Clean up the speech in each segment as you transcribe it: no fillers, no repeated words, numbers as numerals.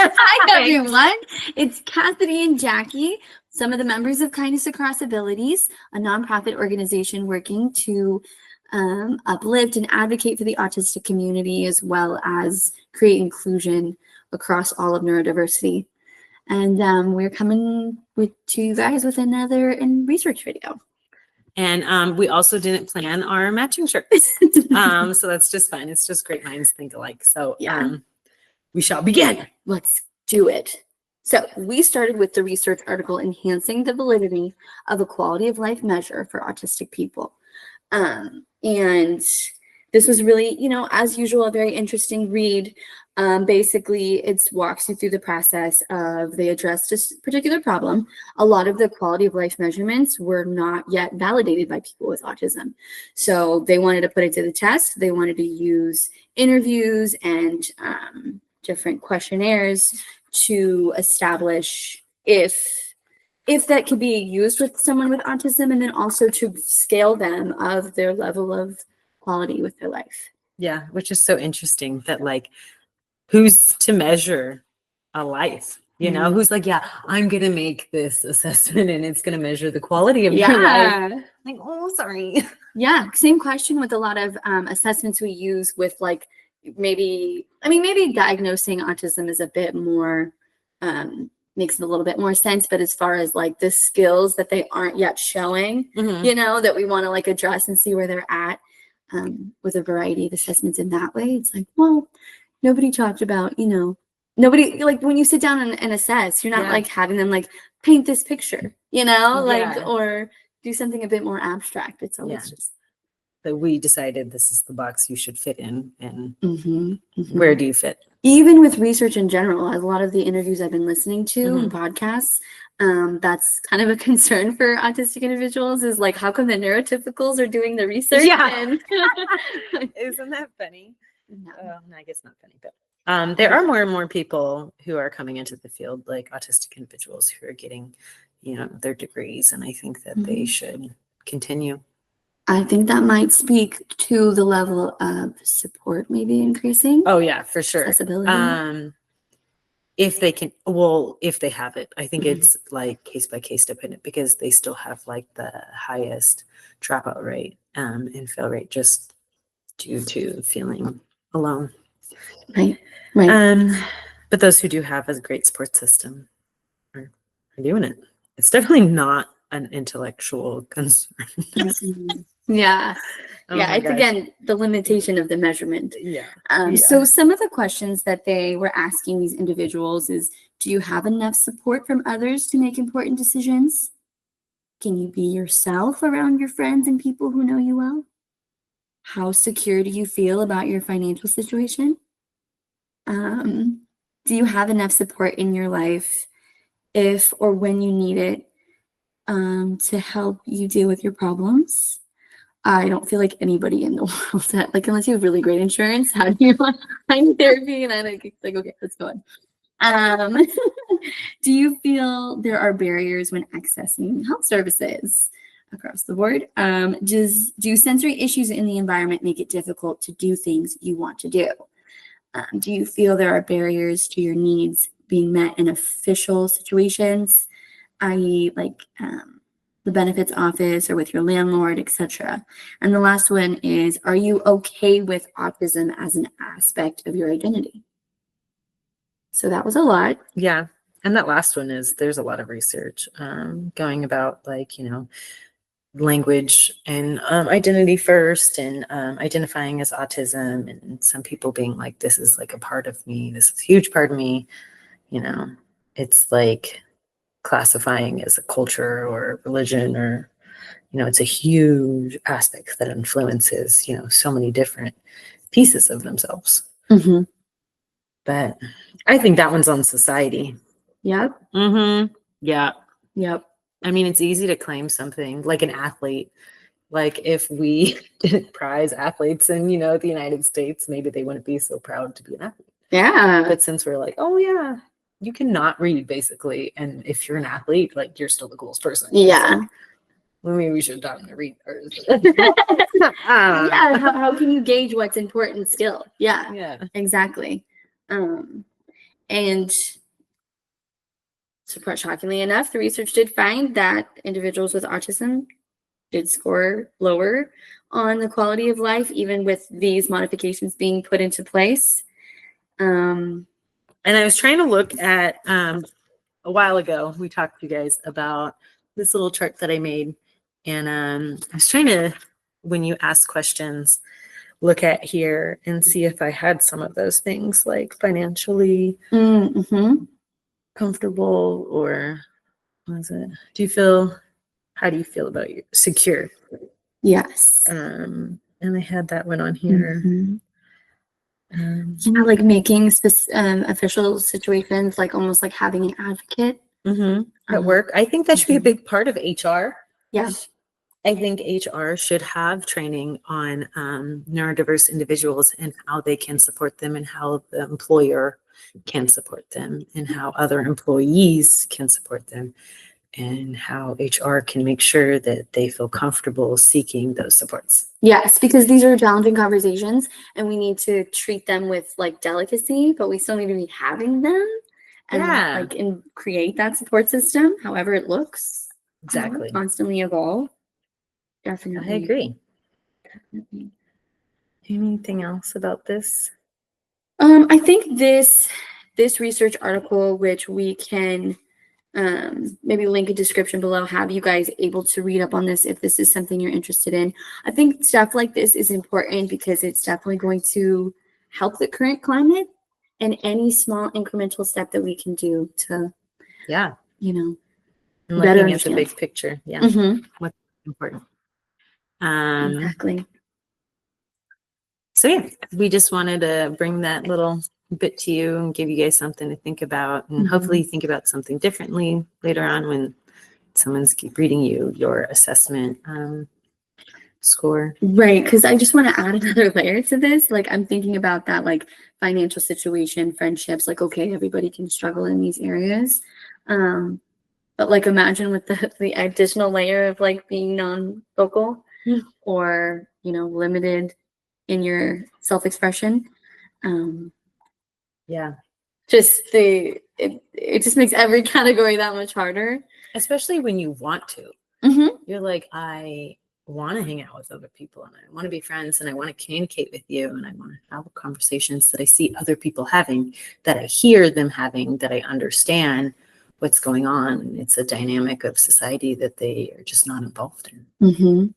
Hi, everyone. It's Cassidy and Jackie, some of the members of Kindness Across Abilities, a nonprofit organization working to uplift and advocate for the autistic community, as well as create inclusion across all of neurodiversity. And we're coming to you guys with another research video. And we also didn't plan our matching shirts. So that's just fun. It's just great minds think alike. So we shall begin. Let's do it. So we started with the research article enhancing the validity of a quality of life measure for autistic people. And this was really, as usual, a very interesting read. Basically, it walks you through the process of they addressed this particular problem. A lot of the quality of life measurements were not yet validated by people with autism. So they wanted to put it to the test. They wanted to use interviews and different questionnaires to establish if that could be used with someone with autism, and then also to scale them of their level of quality with their life. Yeah, which is so interesting that who's to measure a life? Who's like, yeah, I'm going to make this assessment and it's going to measure the quality of your life. Like, oh, sorry. Yeah, same question with a lot of assessments we use with maybe diagnosing autism is a bit more, makes it a little bit more sense. But as far as the skills that they aren't yet showing, that we want to address and see where they're at with a variety of assessments in that way, it's nobody talked about, nobody, when you sit down and assess, you're not having them paint this picture, or do something a bit more abstract. It's always just that we decided this is the box you should fit in, and where do you fit? Even with research in general, a lot of the interviews I've been listening to and podcasts, that's kind of a concern for autistic individuals is how come the neurotypicals are doing the research? Yeah. Isn't that funny? No. I guess not funny, but there are more and more people who are coming into the field, like autistic individuals who are getting, their degrees, and I think that they should continue. I think that might speak to the level of support maybe increasing. Oh yeah, for sure. Accessibility. If they can, if they have it, I think it's case by case dependent, because they still have the highest dropout rate and fail rate just due to feeling alone. Right. But those who do have a great support system are doing it. It's definitely not an intellectual concern. Yeah. It's gosh. Again, the limitation of the measurement. Yeah. So some of the questions that they were asking these individuals is, do you have enough support from others to make important decisions? Can you be yourself around your friends and people who know you well? How secure do you feel about your financial situation? Do you have enough support in your life if or when you need it to help you deal with your problems? I don't feel like anybody in the world that, unless you have really great insurance, how do you find therapy? And I'm okay, let's go on. Do you feel there are barriers when accessing health services across the board? Do sensory issues in the environment make it difficult to do things you want to do? Do you feel there are barriers to your needs being met in official situations, i.e. the benefits office or with your landlord, etc.? And the last one is, are you okay with autism as an aspect of your identity? So that was a lot. Yeah. And that last one there's a lot of research going about language and identity first, and identifying as autism, and some people being this is a part of me, this is a huge part of me. It's classifying as a culture or religion, or it's a huge aspect that influences so many different pieces of themselves. But I think that one's on society. Yep. Yeah. Yep. I mean, it's easy to claim something like an athlete. If we didn't prize athletes in the United States, maybe they wouldn't be so proud to be an athlete. Yeah. But since we're oh yeah, you cannot read basically, and if you're an athlete, you're still the coolest person. Yeah. Maybe we should have taught them to read first. Yeah. How can you gauge what's important still? Yeah. Yeah. Exactly. And shockingly enough, the research did find that individuals with autism did score lower on the quality of life, even with these modifications being put into place. And I was trying to look at a while ago, we talked to you guys about this little chart that I made. And I was trying to, when you ask questions, look at here and see if I had some of those things, like financially comfortable, or what is it? How do you feel about you? Secure. Yes. And I had that one on here. Yeah, like making official situations, like almost like having an advocate. At work. I think that should be a big part of HR. Yeah. I think HR should have training on neurodiverse individuals and how they can support them, and how the employer can support them, and how other employees can support them, and how HR can make sure that they feel comfortable seeking those supports. Yes, because these are challenging conversations and we need to treat them with like delicacy, but we still need to be having them and like and create that support system, however it looks. Exactly. Constantly evolve. Definitely. I agree. Definitely. Anything else about this? I think this research article, which we can maybe link a description below, have you guys able to read up on this if this is something you're interested in. I think stuff like this is important because it's definitely going to help the current climate, and any small incremental step that we can do to, you know, and better looking at the understand. big picture. What's important. Exactly. So yeah, we just wanted to bring that little bit to you and give you guys something to think about, and hopefully think about something differently later on when someone's reading you your assessment score. Right, because I just want to add another layer to this. Like, I'm thinking about that, like, financial situation, friendships, like, okay, everybody can struggle in these areas. But like, imagine with the additional layer of like being non-vocal or, you know, limited in your self-expression. Just it just makes every category that much harder. Especially when you want to. You're like, I want to hang out with other people, and I want to be friends, and I want to communicate with you, and I want to have conversations that I see other people having, that I hear them having, that I understand what's going on. And it's a dynamic of society that they are just not involved in.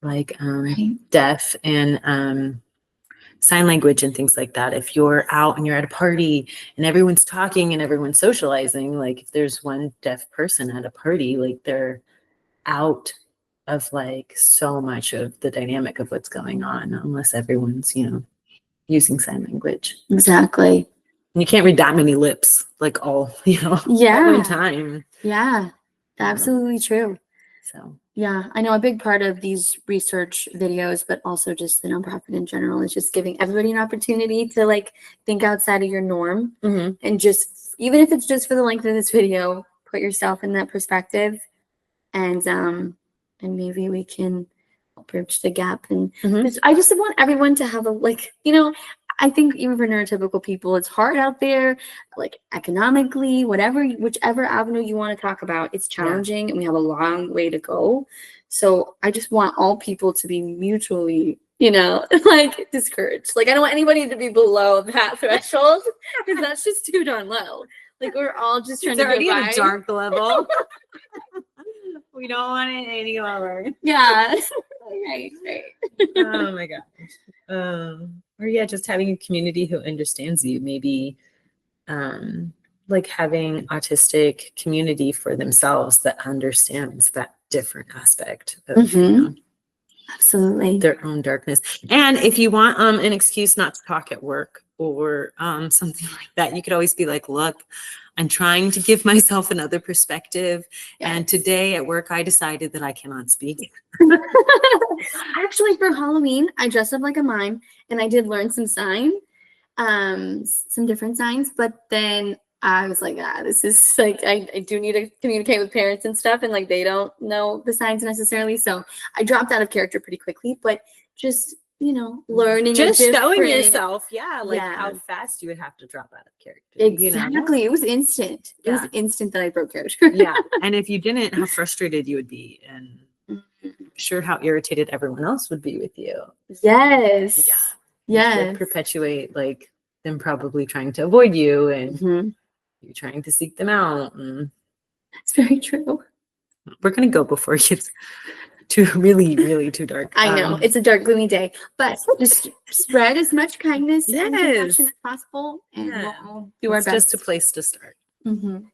Like deaf and sign language and things like that. If you're out and you're at a party and everyone's talking and everyone's socializing, like if there's one deaf person at a party, like they're out of like so much of the dynamic of what's going on, unless everyone's, you know, using sign language. Exactly. And you can't read that many lips, like all, you know, at one time. Yeah, absolutely true. So yeah, I know a big part of these research videos, but also just the nonprofit in general, is just giving everybody an opportunity to like think outside of your norm, and just, even if it's just for the length of this video, put yourself in that perspective, and maybe we can bridge the gap. And I just want everyone to have a, like, you know, I think even for neurotypical people, it's hard out there, like economically, whichever avenue you want to talk about, it's challenging, and we have a long way to go. So I just want all people to be mutually, you know, like discouraged. Like, I don't want anybody to be below that threshold, because that's just too darn low. Like, we're all just trying to get by. At a dark level. We don't want it any lower. Yeah. Right. Oh my gosh. Or yeah, just having a community who understands you. Maybe like having autistic community for themselves that understands that different aspect of, you know, absolutely, their own darkness. And if you want an excuse not to talk at work or something like that, you could always be like, look, I'm trying to give myself another perspective. And today at work, I decided that I cannot speak. Actually, for Halloween, I dressed up like a mime, and I did learn some different signs, but then I was like, this is like, I do need to communicate with parents and stuff, and like they don't know the signs necessarily. So I dropped out of character pretty quickly, but just you know, learning just a showing different. yourself. Yeah. Like how Yeah. fast you would have to drop out of character. You know? Exactly. It was instant. It was Yeah. instant that I broke character. Yeah. And if you didn't, how frustrated you would be. And Mhm. I'm sure how irritated everyone else would be with you. Yes. Yeah. Yes. Which would perpetuate like them probably trying to avoid you and Mhm. you trying to seek them out. And It's very true. we're gonna go before it gets too really too dark. I know it's a dark, gloomy day, but just spread as much kindness and compassion Yes. as possible, and Yeah. we'll do our It's just a best. place to start. Mhm.